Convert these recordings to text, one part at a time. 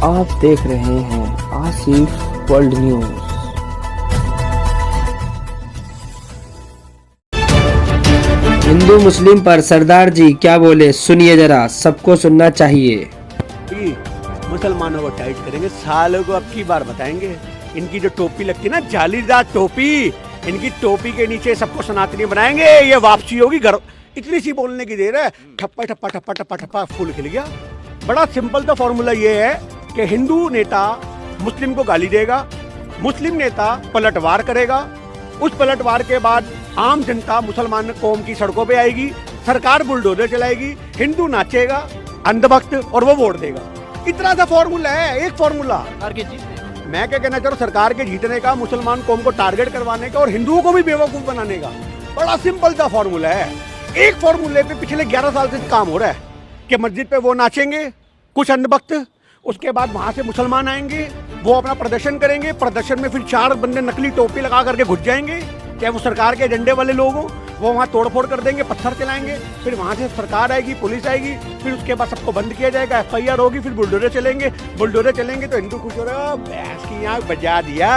आप देख रहे हैं आसिफ वर्ल्ड न्यूज। हिंदू मुस्लिम पर सरदार जी क्या बोले, सुनिए जरा, सबको सुनना चाहिए। मुसलमानों को टाइट करेंगे, सालों को अब की बार बताएंगे। इनकी जो टोपी लगती है ना, जालीदार टोपी, इनकी टोपी के नीचे सबको सनातनी बनाएंगे। ये वापसी होगी घर। इतनी सी बोलने की देर है, ठप्पा ठप्पा ठप्पा ठप्पा ठप्पा फूल खिल गया। बड़ा सिंपल सा फॉर्मूला ये है कि हिंदू नेता मुस्लिम को गाली देगा, मुस्लिम नेता पलटवार करेगा, उस पलटवार के बाद आम जनता मुसलमान कौम की सड़कों पे आएगी, सरकार बुलडोजर चलाएगी, हिंदू नाचेगा अंधभक्त और वो वोट देगा। इतना सा फॉर्मूला है, एक फॉर्मूला। मैं क्या कहना चाह रहा हूँ, सरकार के जीतने का, मुसलमान कौम को टारगेट करवाने का और हिंदुओं को भी बेवकूफ बनाने का बड़ा सिंपल सा फॉर्मूला है। एक फॉर्मूले पे पिछले 11 साल से काम हो रहा है कि मस्जिद पे वो नाचेंगे कुछ अंधभक्त, उसके बाद वहां से मुसलमान आएंगे, वो अपना प्रदर्शन करेंगे, प्रदर्शन में फिर 4 बंदे नकली टोपी लगा करके घुस जाएंगे, चाहे वो सरकार के एजेंडे वाले लोग हों, वो वहाँ तोड़फोड़ कर देंगे, पत्थर चलाएंगे, फिर वहाँ से सरकार आएगी, पुलिस आएगी, फिर उसके बाद सबको बंद किया जाएगा, FIR होगी, फिर बुलडोजर चलेंगे तो हिंदू खुश हो रहे हो, भैंस की आँख बजा दिया।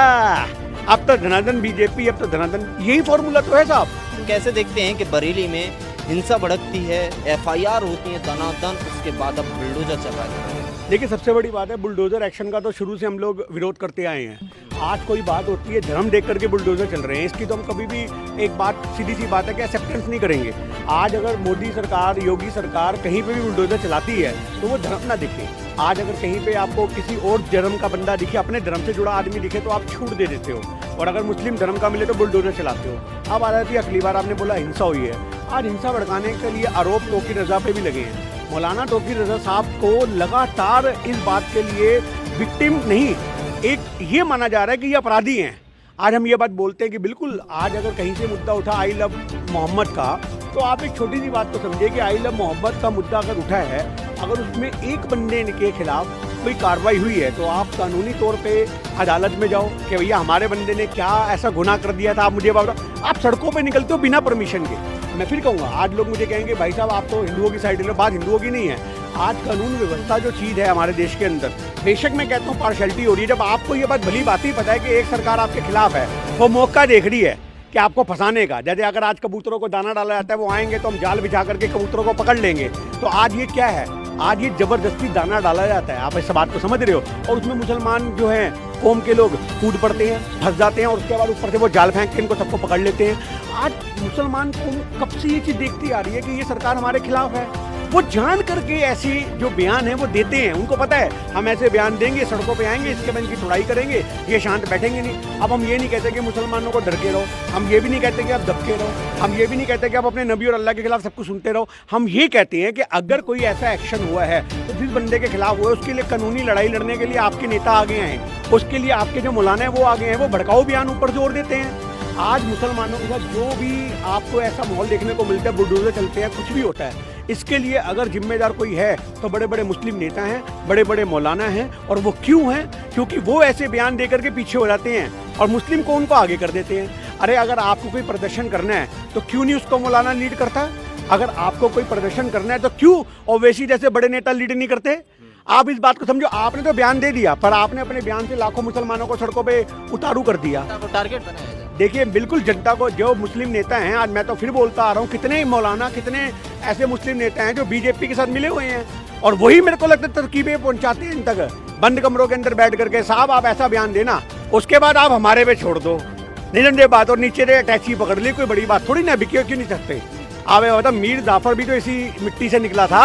अब तो धनाधन बीजेपी, अब तो धनाधन, यही फॉर्मूला तो है साहब। कैसे देखते हैं कि बरेली में हिंसा भड़कती है, FIR होती है दनादन, उसके बाद अब बुलडोजर चल रहा है। देखिए, सबसे बड़ी बात है, बुलडोजर एक्शन का तो शुरू से हम लोग विरोध करते आए हैं। आज कोई बात होती है, धर्म देख करके बुलडोजर चल रहे हैं, इसकी तो हम कभी भी, एक बात सीधी सी बात है कि एक्सेप्टेंस नहीं करेंगे। आज अगर मोदी सरकार, योगी सरकार कहीं पे भी बुलडोजर चलाती है तो वो धर्म ना दिखे। आज अगर कहीं पे आपको किसी और धर्म का बंदा दिखे, अपने धर्म से जुड़ा आदमी दिखे, तो आप छूट दे देते हो, और अगर मुस्लिम धर्म का मिले तो बुलडोजर चलाते हो। अब आ जाती है अगली बार, आपने बोला हिंसा हुई है। आज हिंसा भड़काने के लिए आरोप तौकीर रजा पे भी लगे हैं। मौलाना तौकीर रजा साहब को लगातार इस बात के लिए विक्टिम नहीं, एक ये माना जा रहा है कि ये अपराधी हैं। आज हम ये बात बोलते हैं कि बिल्कुल, आज अगर कहीं से मुद्दा उठा आई लव मोहम्मद का, तो आप एक छोटी सी बात तो समझिए कि आई लव मोहम्मद का मुद्दा अगर उठा है, अगर उसमें एक बंदे के खिलाफ कोई कार्रवाई हुई है, तो आप कानूनी तौर पे अदालत में जाओ कि भैया हमारे बंदे ने क्या ऐसा गुनाह कर दिया था, आप मुझे बताओ। आप सड़कों पे निकलते हो बिना परमिशन के। मैं फिर कहूँगा, आज लोग मुझे कहेंगे भाई साहब आप तो हिंदुओं की साइड ले लो, बात हिंदुओं की नहीं है। आज कानून व्यवस्था जो चीज़ है हमारे देश के अंदर, बेशक मैं कहता हूँ पार्शलिटी हो रही है। जब आपको ये बात भली बात ही पता है कि एक सरकार आपके खिलाफ है, वो मौका देख रही है कि आपको फंसाने का। जैसे अगर आज कबूतरों को दाना डाला जाता है, वो आएंगे तो हम जाल बिछा करके कबूतरों को पकड़ लेंगे, तो आज ये क्या है, आज ये जबरदस्ती दाना डाला जाता है। आप इस बात को समझ रहे हो, और उसमें मुसलमान जो हैं कौम के लोग कूद पड़ते हैं, फंस जाते हैं, और उसके बाद ऊपर से वो जाल फेंक के इनको सबको पकड़ लेते हैं। आज मुसलमान कौम कब से ये चीज़ देखती आ रही है कि ये सरकार हमारे खिलाफ है। वो जान करके ऐसी जो बयान है वो देते हैं, उनको पता है हम ऐसे बयान देंगे, सड़कों पे आएंगे, इसके बाद इनकी तुड़ाई करेंगे, ये शांत बैठेंगे नहीं। अब हम ये नहीं कहते कि मुसलमानों को डर के रहो, हम ये भी नहीं कहते कि आप दबके रहो, हम ये भी नहीं कहते कि आप अपने नबी और अल्लाह के खिलाफ सब कुछ सुनते रहो। हम ये कहते हैं कि अगर कोई ऐसा एक्शन हुआ है तो जिस बंदे के खिलाफ हुआ है उसके लिए कानूनी लड़ाई लड़ने के लिए आपके नेता आगे हैं, उसके लिए आपके जो मौलाना है वो आगे हैं, वो भड़काऊ बयान ऊपर जोर देते हैं। आज मुसलमानों के साथ जो भी आपको ऐसा माहौल देखने को मिलता है, बुलडोजर चलते हैं, कुछ भी होता है, इसके लिए अगर जिम्मेदार कोई है तो बड़े बड़े मुस्लिम नेता हैं, बड़े बड़े मौलाना हैं। और वो क्यों हैं? क्योंकि वो ऐसे बयान देकर के पीछे हो जाते हैं और मुस्लिम को उनको आगे कर देते हैं। अरे अगर आपको कोई प्रदर्शन करना है तो क्यों नहीं उसको मौलाना लीड करता? अगर आपको कोई प्रदर्शन करना है तो क्यों ओवैसी जैसे बड़े नेता लीड नहीं करते? आप इस बात को समझो, आपने तो बयान दे दिया, पर आपने अपने बयान से लाखों मुसलमानों को सड़कों पे उतारू कर दिया, टारगेट बनाया। देखिए बिल्कुल जनता को, जो मुस्लिम नेता हैं, आज मैं तो फिर बोलता आ रहा हूँ, कितने मौलाना, कितने ऐसे मुस्लिम नेता हैं जो बीजेपी के साथ मिले हुए हैं, और वही मेरे को लगता है तरकीबें पहुंचाते हैं इन तक, बंद कमरों के अंदर बैठ करके, साहब आप ऐसा बयान देना, उसके बाद आप हमारे पे छोड़ दो, निरंजन बात, और नीचे से टैक्सी पकड़ ली, कोई बड़ी बात थोड़ी ना, बिके क्यों नहीं सकते। आप ये बताओ, मीर जाफर भी तो इसी मिट्टी से निकला था।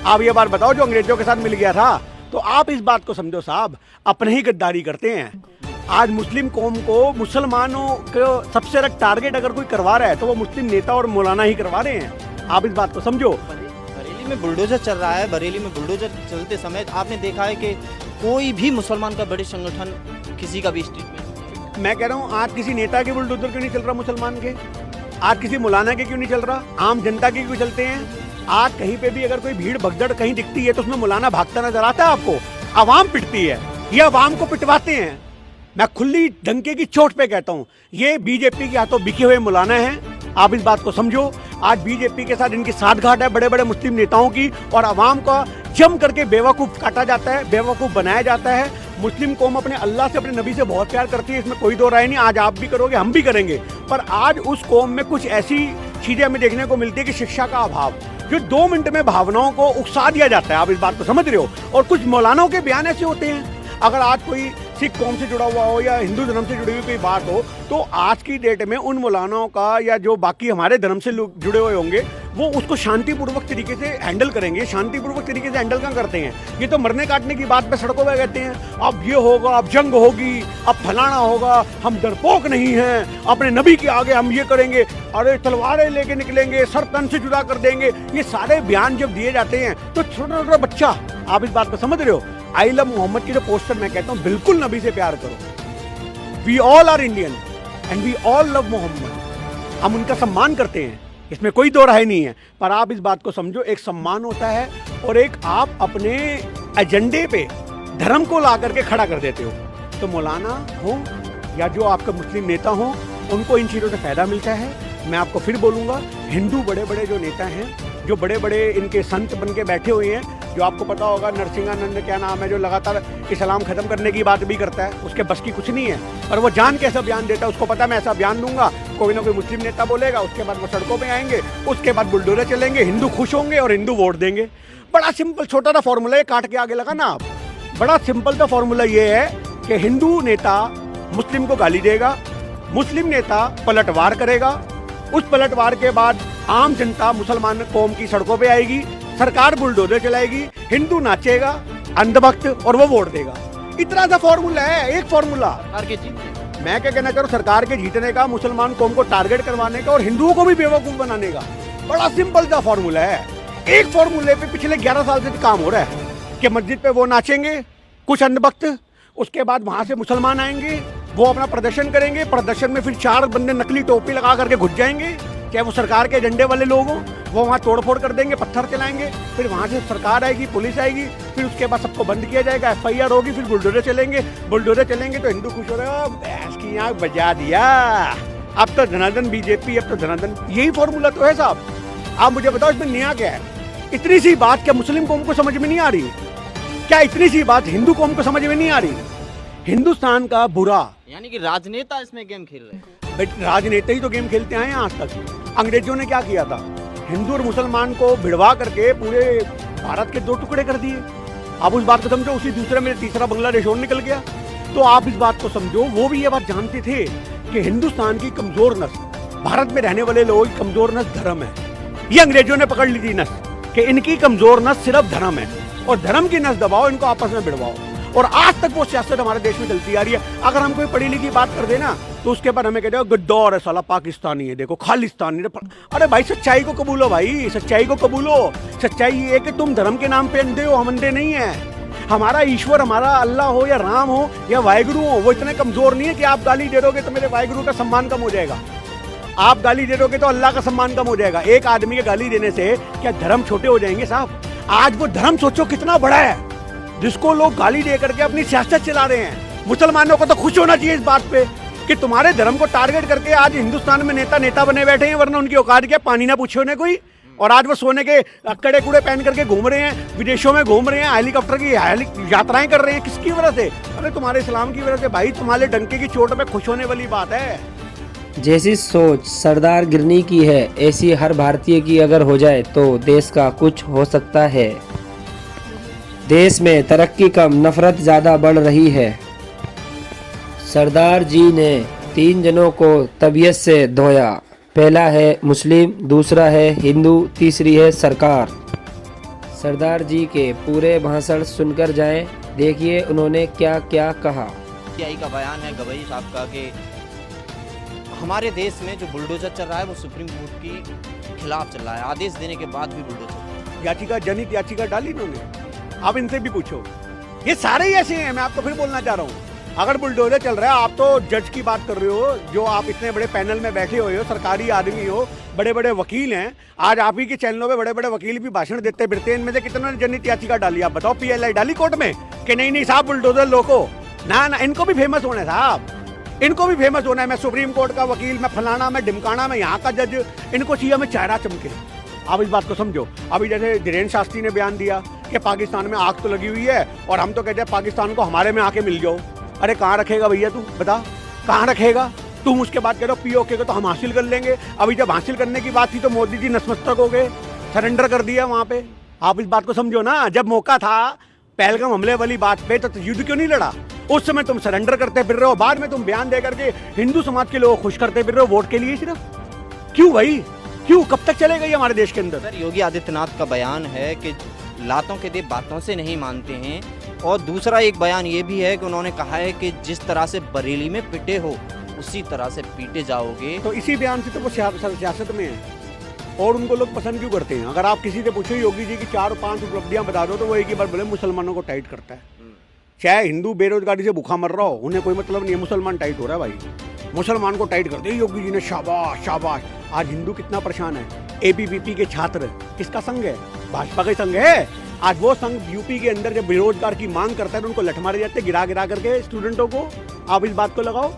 आप ये बात बताओ, जो अंग्रेजों के साथ मिल गया था। तो आप इस बात को समझो साहब, अपने ही गद्दारी करते हैं। आज मुस्लिम कौम को, मुसलमानों को सबसे ज्यादा टारगेट अगर कोई करवा रहा है तो वो मुस्लिम नेता और मौलाना ही करवा रहे हैं। आप इस बात को समझो। बरेली में बुलडोजर चल रहा है, बरेली में बुलडोजर चलते समय आपने देखा है कि कोई भी मुसलमान का बड़े संगठन किसी का भी स्टेटमेंट, मैं कह रहा हूँ, आज किसी नेता के बुलडोजर क्यों नहीं चल रहा मुसलमान के? आज किसी मौलाना के क्यों नहीं चल रहा? आम जनता के क्यों चलते हैं? आज कहीं पे भी अगर कोई भीड़ भगदड़ कहीं दिखती है तो उसमें मौलाना भागता नजर आता है आपको? आवाम पिटती है, ये आवाम को पिटवाते हैं। मैं खुली डंके की चोट पे कहता हूँ, ये बीजेपी के हाथों बिके हुए मौलाना हैं। आप इस बात को समझो। आज बीजेपी के साथ इनकी साठगांठ है बड़े बड़े मुस्लिम नेताओं की, और आवाम का जम करके बेवकूफ़ काटा जाता है, बेवकूफ़ बनाया जाता है। मुस्लिम कौम अपने अल्लाह से, अपने नबी से बहुत प्यार करती है, इसमें कोई दो राय नहीं। आज आप भी करोगे, हम भी करेंगे, पर आज उस कौम में कुछ ऐसी चीज़ें हमें देखने को मिलती है कि शिक्षा का अभाव, जो 2 मिनट में भावनाओं को उकसा दिया जाता है। आप इस बात को समझ रहे हो? और कुछ मौलानाओं के बयान ऐसे होते हैं, अगर आज कोई सिख कौम से जुड़ा हुआ हो या हिंदू धर्म से जुड़ी हुई कोई बात हो, तो आज की डेट में उन मौलानाओं का या जो बाकी हमारे धर्म से लोग जुड़े हुए होंगे, वो उसको शांतिपूर्वक तरीके से हैंडल करेंगे। शांतिपूर्वक तरीके से हैंडल कहाँ करते हैं? ये तो मरने काटने की बात पे सड़कों पे कहते हैं, अब ये होगा, अब जंग होगी, अब फलाना होगा, हम डरपोक नहीं हैं, अपने नबी के आगे हम ये करेंगे, अरे तलवारें लेके निकलेंगे, सर तन से जुदा कर देंगे। ये सारे बयान जब दिए जाते हैं तो छोटा छोटा बच्चा, आप इस बात को समझ रहे हो? आई लव मोहम्मद की जो पोस्टर मैं कहता हूँ, बिल्कुल नबी से प्यार करो। We all are Indian and we all love Mohammed. हम उनका सम्मान करते हैं, इसमें कोई दो राय नहीं है, पर आप इस बात को समझो, एक सम्मान होता है और एक आप अपने एजेंडे पे धर्म को ला करके खड़ा कर देते हो। तो मौलाना हो या जो आपका मुस्लिम नेता हो, उनको इन चीज़ों से फायदा मिलता है। मैं आपको फिर बोलूँगा, हिंदू बड़े बड़े जो नेता हैं, जो बड़े बड़े इनके संत बन के बैठे हुए हैं, जो आपको पता होगा नरसिंहानंद क्या नाम है, जो लगातार इस्लाम खत्म करने की बात भी करता है, उसके बस की कुछ नहीं है, पर वो जान के ऐसा बयान देता है। उसको पता है मैं ऐसा बयान दूंगा, कोई ना कोई मुस्लिम नेता बोलेगा, उसके बाद वो सड़कों पे आएंगे, उसके बाद बुलडोजर चलेंगे, हिंदू खुश होंगे और हिंदू वोट देंगे। बड़ा सिंपल छोटा सा फॉर्मूला है, काट के आगे लगा ना आप। बड़ा सिंपल सा फॉर्मूला ये है कि हिंदू नेता मुस्लिम को गाली देगा, मुस्लिम नेता पलटवार करेगा, उस पलटवार के बाद आम जनता मुसलमान कौम की सड़कों पे आएगी, सरकार बुलडोजर चलाएगी, हिंदू नाचेगा अंधभक्त और वो वोट देगा। इतना सा फॉर्मूला है, एक फॉर्मूला। मैं क्या कहना चाह रहा हूँ, सरकार के जीतने का, मुसलमान कौम को टारगेट करवाने का और हिंदुओं को भी बेवकूफ बनाने का बड़ा सिंपल सा फॉर्मूला है। एक फॉर्मूले पे पिछले 11 साल से काम हो रहा है कि मस्जिद पे वो नाचेंगे कुछ अंधभक्त, उसके बाद वहां से मुसलमान आएंगे, वो अपना प्रदर्शन करेंगे, प्रदर्शन में फिर 4 बंदे नकली टोपी लगा करके घुस जाएंगे, चाहे वो सरकार के एजेंडे वाले लोग हों, वो वहाँ तोड़फोड़ कर देंगे, पत्थर चलाएंगे, फिर वहाँ से सरकार आएगी, पुलिस आएगी, फिर उसके बाद सबको बंद किया जाएगा, FIR होगी, फिर बुलडोजर चलेंगे तो हिंदू खुश हो रहे हो, भैंस की आँख बजा दिया। अब तो धनाधन बीजेपी, अब तो धनाधन, यही फॉर्मूला तो है साहब। आप मुझे बताओ इसमें नया क्या है? इतनी सी बात क्या मुस्लिम कौम को समझ में नहीं आ रही? क्या इतनी सी बात हिंदू कौम को समझ में नहीं आ रही? हिंदुस्तान का बुरा, यानी कि राजनेता इसमें गेम खेल रहे हैं। राजनेता ही तो गेम खेलते आए हैं आज तक। अंग्रेजों ने क्या किया था? हिंदू और मुसलमान को भिड़वा करके पूरे भारत के 2 टुकड़े कर दिए। आप उस बात को समझो, उसी दूसरे में तीसरा बांग्लादेश और निकल गया। तो आप इस बात को समझो, वो भी ये बात जानते थे कि हिंदुस्तान की कमजोर नस्ल, भारत में रहने वाले लोग की कमजोर नस्ल धर्म है। ये अंग्रेजों ने पकड़ ली थी नस्ल कि इनकी कमजोर नस्ल सिर्फ धर्म है, और धर्म की नस्ल दबाओ, इनको आपस में भिड़वाओ। और आज तक वो सियासत हमारे देश में चलती आ रही है। अगर हम कोई पढ़ी लिखी बात कर देना तो उसके बाद हमें कहते हो गद्दार है साला, पाकिस्तानी है, देखो खालिस्तानी है। अरे भाई सच्चाई को कबूलो, भाई सच्चाई को कबूलो। सच्चाई ये है कि तुम धर्म के नाम पे अंधे हो, हम अंधे नहीं है। हमारा ईश्वर, हमारा अल्लाह हो या राम हो या वाहिगुरु हो, वो इतने कमजोर नहीं है कि आप गाली दे दोगे तो मेरे वाहिगुरु का सम्मान कम हो जाएगा, आप गाली दे दोगे तो अल्लाह का सम्मान कम हो जाएगा। एक आदमी के गाली देने से क्या धर्म छोटे हो जाएंगे साहब? आज वो धर्म सोचो कितना बड़ा है जिसको लोग गाली दे करके अपनी सियासत चला रहे हैं। मुसलमानों को तो खुश होना चाहिए इस बात पे कि तुम्हारे धर्म को टारगेट करके आज हिंदुस्तान में नेता बने बैठे हैं, वरना उनकी औकात क्या, पानी ना पूछे उन्हें कोई। और आज वो सोने के कड़े कूड़े पहन करके घूम रहे हैं, विदेशों में घूम रहे हैं, हेलीकॉप्टर की यात्राएं कर रहे हैं। किसकी वजह से? अरे तुम्हारे इस्लाम की वजह से भाई। तुम्हारे डंके की चोट में खुश होने वाली बात है। जैसी सोच सरदार गिरनी की है, ऐसी हर भारतीय की अगर हो जाए तो देश का कुछ हो सकता है। देश में तरक्की कम, नफरत ज़्यादा बढ़ रही है। सरदार जी ने 3 जनों को तबीयत से धोया। पहला है मुस्लिम, दूसरा है हिंदू, तीसरी है सरकार। सरदार जी के पूरे भाषण सुनकर जाएं, देखिए उन्होंने क्या क्या कहा। यही का बयान है गवई साहब का कि हमारे देश में जो बुलडोजर चल रहा है वो सुप्रीम कोर्ट के खिलाफ चल रहा है। आदेश देने के बाद भी बुलडोजर याचिका, जनहित याचिका डाली इन्होंने। आप इनसे भी पूछो, ये सारे ही ऐसे हैं। मैं आपको फिर बोलना चाह रहा हूँ, अगर बुलडोजर चल रहा है, आप तो जज की बात कर रहे हो, जो आप इतने बड़े पैनल में बैठे हुए हो, सरकारी आदमी हो, बड़े बड़े वकील हैं। आज आप ही के चैनलों पे बड़े बड़े वकील भी भाषण देते फिरते हैं। इनमें से कितनों ने जनहित याचिका डाली? आप बताओ। PLI डाली कोर्ट में कि नहीं साहब बुलडोजर लोगों ना, इनको भी फेमस होना है साहब। इनको भी फेमस होना है, मैं सुप्रीम कोर्ट का वकील, मैं फलाना, मैं ढिमकाना, मैं यहाँ का जज, इनको चाहिए हमें चेहरा चमके। आप इस बात को समझो। अभी जैसे धीरेन्द्र शास्त्री ने बयान दिया कि पाकिस्तान में आग तो लगी हुई है और हम तो कहते हैं पाकिस्तान को हमारे में आके मिल जाओ। अरे कहाँ रखेगा भैया, तू बता कहाँ रखेगा? तुम उसके बाद कह रहे हो पीओके को तो हम हासिल कर लेंगे। अभी जब हासिल करने की बात थी तो मोदी जी नतमस्तक हो गए, सरेंडर कर दिया वहाँ पे। आप इस बात को समझो ना, जब मौका था पहलगाम हमले वाली बात पे तो युद्ध क्यों नहीं लड़ा? उस समय तुम सरेंडर करते फिर रहे हो, बाद में तुम बयान दे करके हिंदू समाज के लोग खुश करते फिर रहे हो वोट के लिए सिर्फ। क्यों भाई, क्यों? कब तक चलेगा ये हमारे देश के अंदर? सर, योगी आदित्यनाथ का बयान है कि लातों के देव बातों से नहीं मानते हैं, और दूसरा एक बयान ये भी है कि उन्होंने कहा है कि जिस तरह से बरेली में पिटे हो उसी तरह से पीटे जाओगे। तो इसी बयान से तो वो सियासत में है और उनको लोग पसंद क्यों करते हैं? अगर आप किसी से पूछो योगी जी की 4-5 उपलब्धियां बता दो तो वो एक ही बार बोले मुसलमानों को टाइट करता है। चाहे हिंदू बेरोजगारी से भूखा मर रहा हो, उन्हें कोई मतलब नहीं है, मुसलमान टाइट हो रहा है भाई, मुसलमान को टाइट कर दे योगी जी ने, शाबाश शाबाश। आज हिंदू कितना परेशान है। एबीवीपी के छात्र किसका संघ है? भाजपा का संघ है। आज वो संघ यूपी के अंदर जब बेरोजगार की मांग करता है तो उनको लठ मारे जाते हैं गिरा करके स्टूडेंटों को। आप इस बात को लगाओ।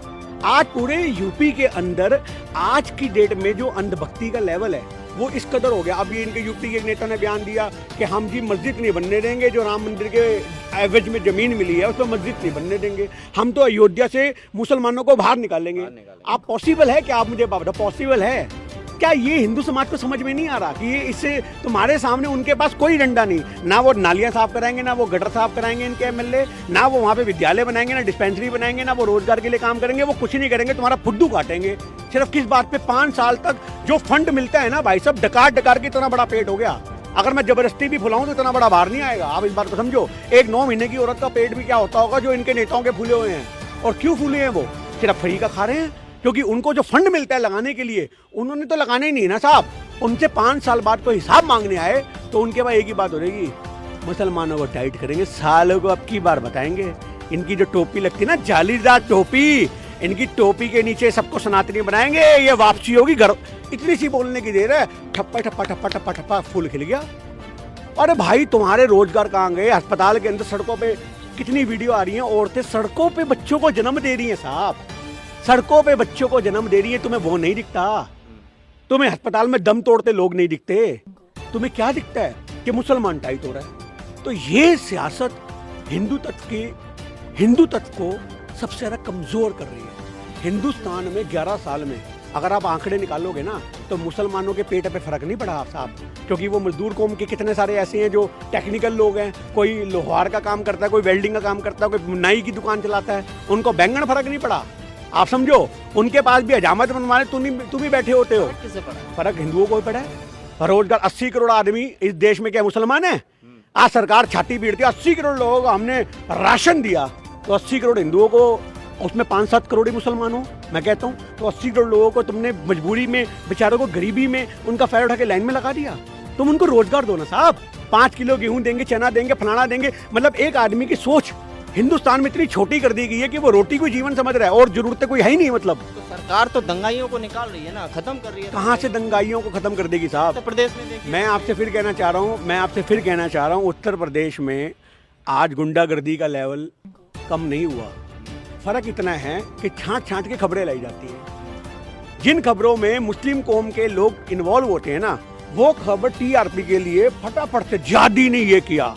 आज पूरे यूपी के अंदर आज की डेट में जो अंधभक्ति का लेवल है वो इस कदर हो गया। अभी इनके यूपी के एक नेता ने बयान दिया कि हम जी मस्जिद नहीं बनने देंगे, जो राम मंदिर के एवज में जमीन मिली है उसमें मस्जिद नहीं बनने देंगे, हम तो अयोध्या से मुसलमानों को बाहर निकालेंगे। आप पॉसिबल है कि आप मुझे बताओ, पॉसिबल है क्या? ये हिंदू समाज को समझ में नहीं आ रहा कि ये इससे तुम्हारे सामने उनके पास कोई डंडा नहीं, ना वो नालियां साफ कराएंगे, ना वो गटर साफ कराएंगे इनके एमएलए, ना वो वहाँ पे विद्यालय बनाएंगे, ना डिस्पेंसरी बनाएंगे, ना वो रोजगार के लिए काम करेंगे, वो कुछ नहीं करेंगे, तुम्हारा फुद्दू काटेंगे। सिर्फ किस बात पे? 5 साल तक जो फंड मिलता है ना भाई, सब डकार के इतना बड़ा पेट हो गया। अगर मैं जबरदस्ती भी फुलाऊं तो इतना बड़ा बाहर नहीं आएगा। आप इस बात को समझो। एक 9 महीने की औरत का पेट भी क्या होता होगा जो इनके नेताओं के फूले हुए हैं। और क्यों फूले हैं? वो सिर्फ फ्री का खा रहे हैं, क्योंकि उनको जो फंड मिलता है लगाने के लिए उन्होंने तो लगाना ही नहीं ना साहब। उनसे 5 साल बाद कोई हिसाब मांगने आए तो उनके पास एक ही बात हो रहेगी, मुसलमानों को टाइट करेंगे, सालों को अब की बार बताएंगे। इनकी जो टोपी लगती है ना, जालीदार टोपी, इनकी टोपी के नीचे सबको सनातनी बनाएंगे, ये वापसी होगी घर। इतनी सी बोलने की देर है, ठप्पा ठप्पा ठप्पा ठप्पा ठप्पा फूल खिल गया। अरे भाई तुम्हारे रोजगार कहाँ गए? अस्पताल के अंदर सड़कों पे कितनी वीडियो आ रही है, औरतें सड़कों पे बच्चों को जन्म दे रही है साहब, सड़कों पे बच्चों को जन्म दे रही है। तुम्हें वो नहीं दिखता? तुम्हें अस्पताल में दम तोड़ते लोग नहीं दिखते? तुम्हें क्या दिखता है कि मुसलमान टाइट हो रहा है? तो ये सियासत हिंदू तत्व को सबसे ज्यादा कमजोर कर रही है। हिंदुस्तान में 11 साल में अगर आप आंकड़े निकालोगे ना तो मुसलमानों के पेट पे फर्क नहीं पड़ा आप साहब, क्योंकि वो मजदूर कौम के कितने सारे ऐसे हैं जो टेक्निकल लोग हैं, कोई लोहार का काम करता है, कोई वेल्डिंग का काम करता है, कोई नाई की दुकान चलाता है, उनको बैंगन फर्क नहीं पड़ा। आप समझो, उनके पास भी हजामत बनवाने तुम ही बैठे होते हो। फर्क हिंदुओं को पड़ा है। रोजगार 80 करोड़ आदमी इस देश में क्या मुसलमान है? आज सरकार छाती पीटती है, 80 करोड़ लोगों को हमने राशन दिया, तो 80 करोड़ हिंदुओं को, उसमें 5-7 करोड़ ही मुसलमान हो। मैं कहता हूँ तो 80 करोड़ लोगों को तुमने मजबूरी में, बेचारों को गरीबी में उनका पैर उठा के लाइन में लगा दिया। तुम उनको रोजगार दो ना साहब। 5 किलो गेहूं देंगे, चना देंगे, फलाना देंगे। मतलब एक आदमी की सोच हिंदुस्तान में इतनी छोटी कर दी गई है कि वो रोटी को जीवन समझ रहा है और जरूरतें कोई है ही नहीं। मतलब तो सरकार तो दंगाइयों को निकाल रही है ना, खत्म कर रही है। कहाँ से दंगाइयों को खत्म कर देगी साहब? उत्तर प्रदेश में देखिए। मैं आपसे फिर कहना चाह रहा हूँ उत्तर प्रदेश में आज गुंडागर्दी का लेवल कम नहीं हुआ। फर्क इतना है कि छांट के खबरें लाई जाती हैं। जिन खबरों में मुस्लिम कौम के लोग इन्वॉल्व होते हैं ना, वो खबर टीआरपी के लिए फटाफट से जादी ने ये किया,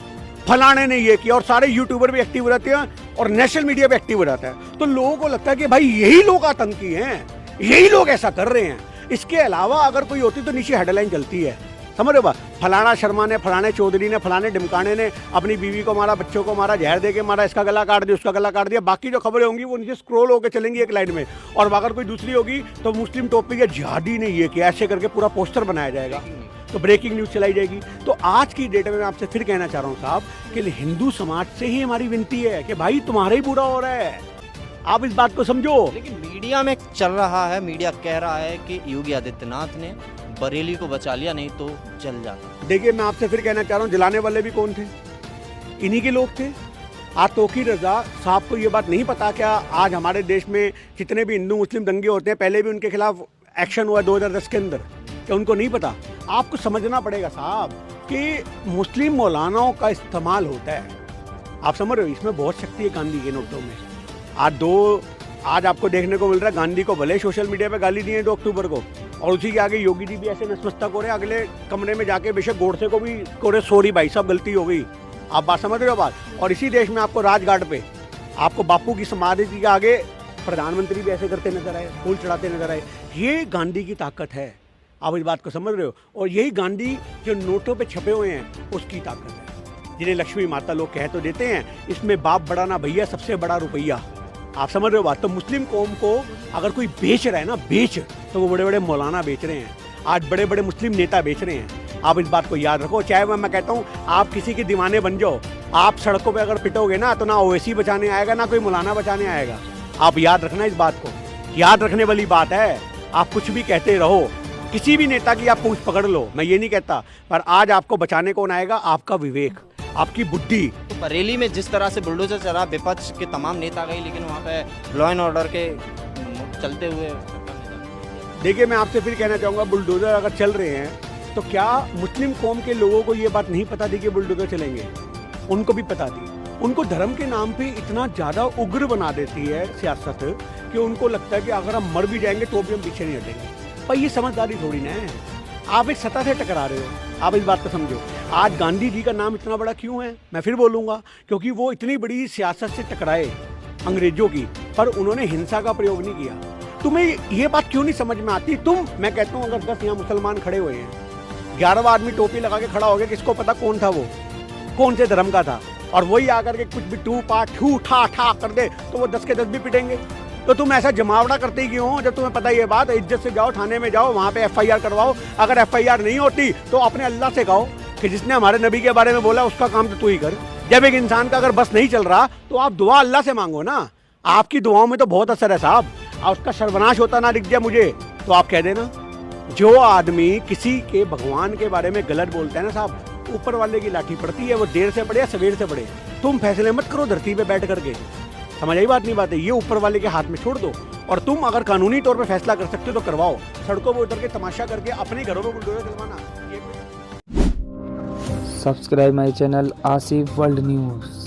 फलाने ने ये किया, और सारे यूट्यूबर भी एक्टिव रहते हैं और नेशनल मीडिया भी एक्टिव रहता है। तो लोगों को लगता है कि भाई यही लोग आतंकी हैं, यही लोग ऐसा कर रहे हैं। इसके अलावा अगर कोई होती तो नीचे हेडलाइन चलती है, समझ रहे हो? फलाना शर्मा ने, फलाने चौधरी ने, फलाने डिमकाने ने अपनी बीवी को मारा, बच्चों को मारा, जहर दे के मारा, इसका गला काट दिया, उसका गला काट दिया। बाकी जो खबरें होंगी वो नीचे स्क्रॉल होकर चलेंगी एक लाइन में, और अगर कोई दूसरी होगी तो मुस्लिम टोपी के जिहादी ने ये किया, ऐसे करके पूरा पोस्टर बनाया जाएगा, तो ब्रेकिंग न्यूज चलाई जाएगी। तो आज की डेट में मैं आपसे फिर कहना चाह रहा हूँ साहब कि हिंदू समाज से ही हमारी विनती है कि भाई तुम्हारा ही बुरा हो रहा है, आप इस बात को समझो। लेकिन मीडिया में चल रहा है, मीडिया कह रहा है कि योगी आदित्यनाथ ने बरेली को बचा लिया, नहीं तो जल जाता। देखिए मैं आपसे फिर कहना चाह रहा हूँ, जलाने वाले भी कौन थे? इन्हीं के लोग थे। आज तौकीर रजा साहब को ये बात नहीं पता क्या आज हमारे देश में जितने भी हिंदू मुस्लिम दंगे होते हैं पहले भी उनके खिलाफ एक्शन हुआ 2010 के अंदर? क्या उनको नहीं पता? आपको समझना पड़ेगा साहब कि मुस्लिम मौलानाओं का इस्तेमाल होता है। आप समझ रहे हो, इसमें बहुत शक्ति है गांधी के नोटों में। आज 2 आज आपको देखने को मिल रहा है गांधी को भले सोशल मीडिया पे गाली दी है 2 अक्टूबर को, और उसी के आगे योगी जी भी ऐसे नतमस्तक हो रहे हैं, अगले कमरे में जाके बेशक गोडसे को भी कोरे सॉरी भाई साहब गलती हो गई। आप बात समझ रहे हो बात। और इसी देश में आपको राजघाट पे आपको बापू की समाधि के आगे प्रधानमंत्री भी ऐसे करते नजर आए, फूल चढ़ाते नजर आए। ये गांधी की ताकत है, आप इस बात को समझ रहे हो। और यही गांधी जो नोटों पे छपे हुए हैं उसकी ताकत है, जिन्हें लक्ष्मी माता लोग कह तो देते हैं, इसमें बाप बड़ा ना भैया, सबसे बड़ा रुपया। आप समझ रहे हो बात। तो मुस्लिम कौम को अगर कोई बेच रहा है ना, बेच, तो वो बड़े बड़े मौलाना बेच रहे हैं, आज बड़े बड़े मुस्लिम नेता बेच रहे हैं। आप इस बात को याद रखो। चाहे मैं कहता हूँ आप किसी के दीवाने बन जाओ, आप सड़कों पे अगर पिटोगे ना तो ना ओवैसी बचाने आएगा ना कोई मौलाना बचाने आएगा। आप याद रखना इस बात को, याद रखने वाली बात है। आप कुछ भी कहते रहो, किसी भी नेता की आप पूंछ पकड़ लो, मैं ये नहीं कहता, पर आज आपको बचाने कौन आएगा? आपका विवेक, आपकी बुद्धि। तो बरेली में जिस तरह से बुलडोजर चला, विपक्ष के तमाम नेता गए, लेकिन वहाँ पे लॉ एंड ऑर्डर के चलते हुए। देखिए मैं आपसे फिर कहना चाहूँगा, बुलडोजर अगर चल रहे हैं तो क्या मुस्लिम कौम के लोगों को ये बात नहीं पता थी कि बुलडोजर चलेंगे? उनको भी पता थी। उनको धर्म के नाम पे इतना ज़्यादा उग्र बना देती है सियासत कि उनको लगता है कि अगर हम मर भी जाएंगे तो भी हम पीछे नहीं हटेंगे। पर ये समझदारी थोड़ी ना है। आप एक सत्ता से टकरा रहे हो, आप इस बात को समझो। आज गांधी जी का नाम इतना बड़ा क्यों है? मैं फिर बोलूँगा, क्योंकि वो इतनी बड़ी सियासत से टकराए अंग्रेजों की, पर उन्होंने हिंसा का प्रयोग नहीं किया। तुम्हें ये बात क्यों नहीं समझ में आती? मैं कहता हूँ अगर 10 यहाँ मुसलमान खड़े हुए हैं, 11वां आदमी टोपी लगा के खड़ा हो गया, किसको पता कौन था वो, कौन से धर्म का था? और वही आकर के कुछ भी ठू ठा ठा कर दे तो वो 10 के 10 भी पिटेंगे। तो तुम ऐसा जमावड़ा करते ही क्यों हो? जब तुम्हें पता ये बात, इज्जत से जाओ, थाने में जाओ, वहाँ पे FIR करवाओ। अगर FIR नहीं होती तो अपने अल्लाह से कहो कि जिसने हमारे नबी के बारे में बोला उसका काम तो तू ही कर। जब एक इंसान का अगर बस नहीं चल रहा तो आप दुआ अल्लाह से मांगो ना। आपकी दुआओं में तो बहुत असर है साहब। और उसका सर्वनाश होता ना दिख जाए मुझे तो आप कह देना। जो आदमी किसी के भगवान के बारे में गलत बोलता है ना साहब, ऊपर वाले की लाठी पड़ती है, वो देर से पड़े या सवेर से पड़े। तुम फैसले मत करो धरती पे बैठ करके, समझ आई बात? नहीं बात है, ये ऊपर वाले के हाथ में छोड़ दो। और तुम अगर कानूनी तौर पे फैसला कर सकते हो तो करवाओ। सड़कों पर उतर के तमाशा करके अपने घरों में बुलडोजर चलवाना। Subscribe my channel Asif world news.